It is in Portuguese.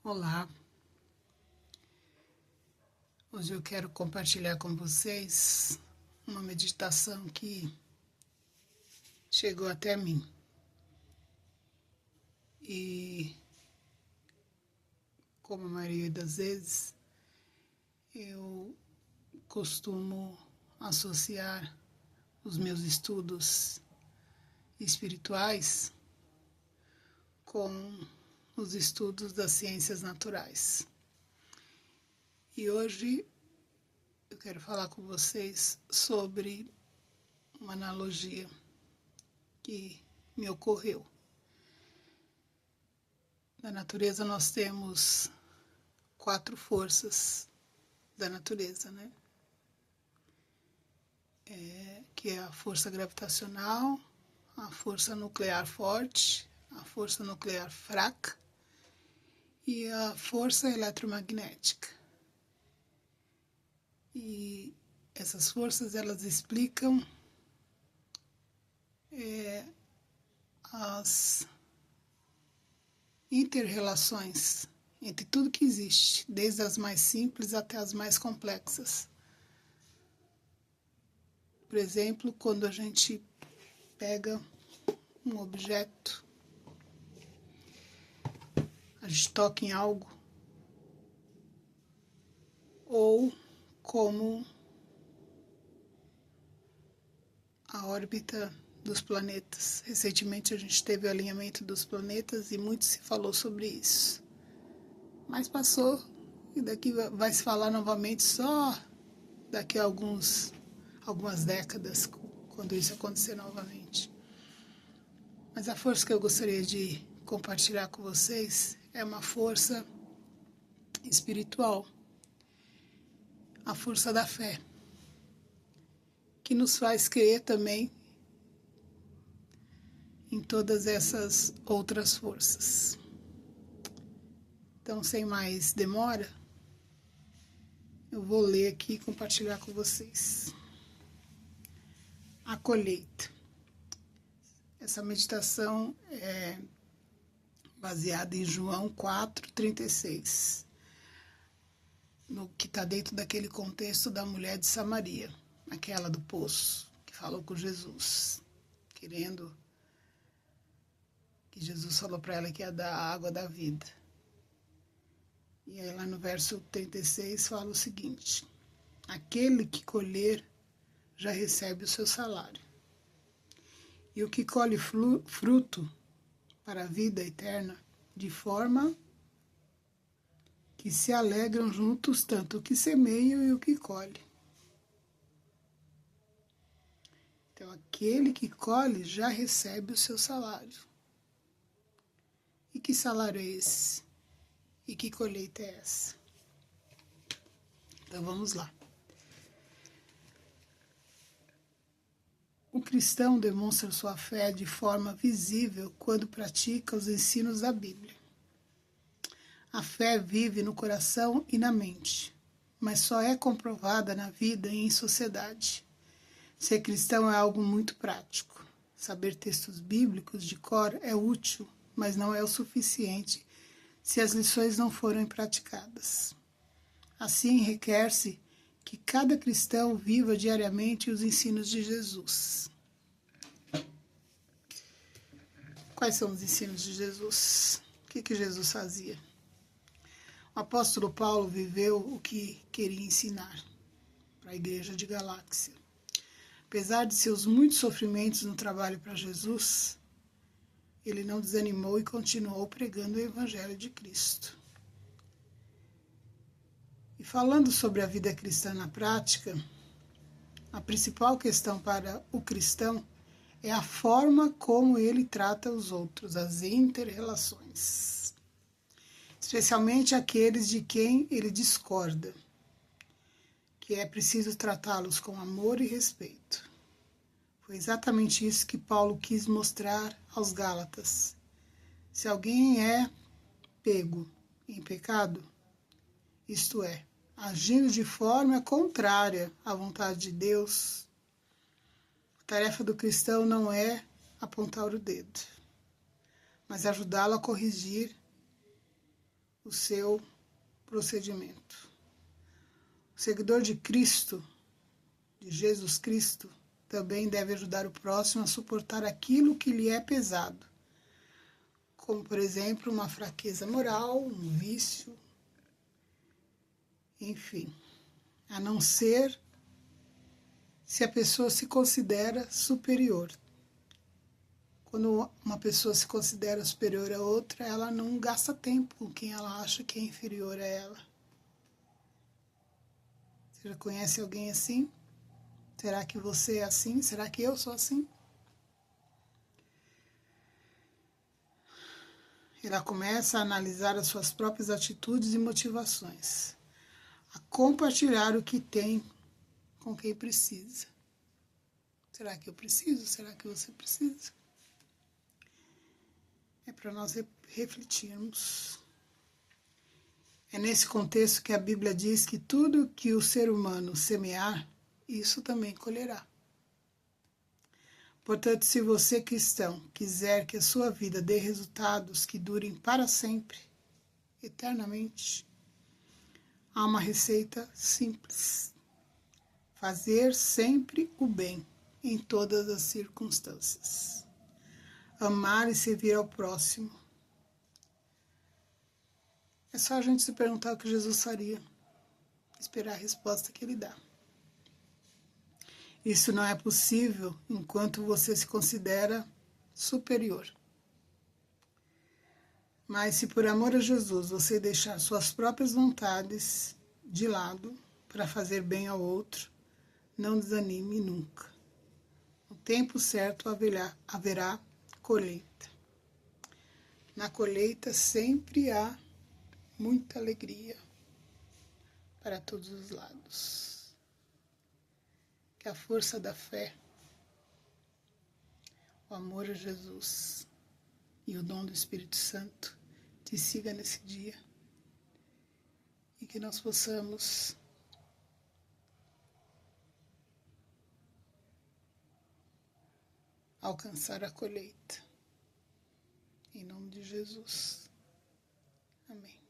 Olá, hoje eu quero compartilhar com vocês uma meditação que chegou até mim. E, como a maioria das vezes, eu costumo associar os meus estudos espirituais com os estudos das ciências naturais. E hoje eu quero falar com vocês sobre uma analogia que me ocorreu. Na natureza nós temos 4 forças da natureza, né? Que é a força gravitacional, a força nuclear forte, a força nuclear fraca e a força eletromagnética. E essas forças, elas explicam as inter-relações entre tudo que existe, desde as mais simples até as mais complexas. Por exemplo, quando a gente pega um objeto, a gente toca em algo, ou como a órbita dos planetas. Recentemente a gente teve o alinhamento dos planetas e muito se falou sobre isso. Mas passou e daqui vai se falar novamente só daqui a algumas décadas, quando isso acontecer novamente. Mas a força que eu gostaria de compartilhar com vocês é uma força espiritual, a força da fé, que nos faz crer também em todas essas outras forças. Então, sem mais demora, eu vou ler aqui e compartilhar com vocês. A colheita. Essa meditação é baseada em João 4:36, no que está dentro daquele contexto da mulher de Samaria, aquela do poço, que falou com Jesus, querendo que Jesus falou para ela que ia dar a água da vida. E aí lá no verso 36 fala o seguinte: aquele que colher já recebe o seu salário. E o que colhe fruto para a vida eterna, de forma que se alegram juntos tanto o que semeia e o que colhe. Então, aquele que colhe já recebe o seu salário. E que salário é esse? E que colheita é essa? Então, vamos lá. O cristão demonstra sua fé de forma visível quando pratica os ensinos da Bíblia. A fé vive no coração e na mente, mas só é comprovada na vida e em sociedade. Ser cristão é algo muito prático. Saber textos bíblicos de cor é útil, mas não é o suficiente se as lições não forem praticadas. Assim, requer-se que cada cristão viva diariamente os ensinos de Jesus. Quais são os ensinos de Jesus? O que Jesus fazia? O apóstolo Paulo viveu o que queria ensinar para a igreja de Galácia. Apesar de seus muitos sofrimentos no trabalho para Jesus, ele não desanimou e continuou pregando o Evangelho de Cristo. E falando sobre a vida cristã na prática, a principal questão para o cristão é a forma como ele trata os outros, as inter-relações, especialmente aqueles de quem ele discorda, que é preciso tratá-los com amor e respeito. Foi exatamente isso que Paulo quis mostrar aos Gálatas. Se alguém é pego em pecado, isto é, agindo de forma contrária à vontade de Deus, a tarefa do cristão não é apontar o dedo, mas ajudá-lo a corrigir o seu procedimento. O seguidor de Cristo, de Jesus Cristo, também deve ajudar o próximo a suportar aquilo que lhe é pesado, como, por exemplo, uma fraqueza moral, um vício, enfim, a não ser se a pessoa se considera superior. Quando uma pessoa se considera superior a outra, ela não gasta tempo com quem ela acha que é inferior a ela. Você já conhece alguém assim? Será que você é assim? Será que eu sou assim? Ela começa a analisar as suas próprias atitudes e motivações, a compartilhar o que tem com quem precisa. Será que eu preciso? Será que você precisa? É para nós refletirmos. É nesse contexto que a Bíblia diz que tudo que o ser humano semear, isso também colherá. Portanto, se você, cristão, quiser que a sua vida dê resultados que durem para sempre, eternamente, há uma receita simples. Fazer sempre o bem, em todas as circunstâncias. Amar e servir ao próximo. É só a gente se perguntar o que Jesus faria, esperar a resposta que ele dá. Isso não é possível enquanto você se considera superior. Mas se por amor a Jesus você deixar suas próprias vontades de lado para fazer bem ao outro, não desanime nunca. No tempo certo haverá colheita. Na colheita sempre há muita alegria para todos os lados. Que a força da fé, o amor a Jesus e o dom do Espírito Santo te siga nesse dia e que nós possamos alcançar a colheita. Em nome de Jesus. Amém.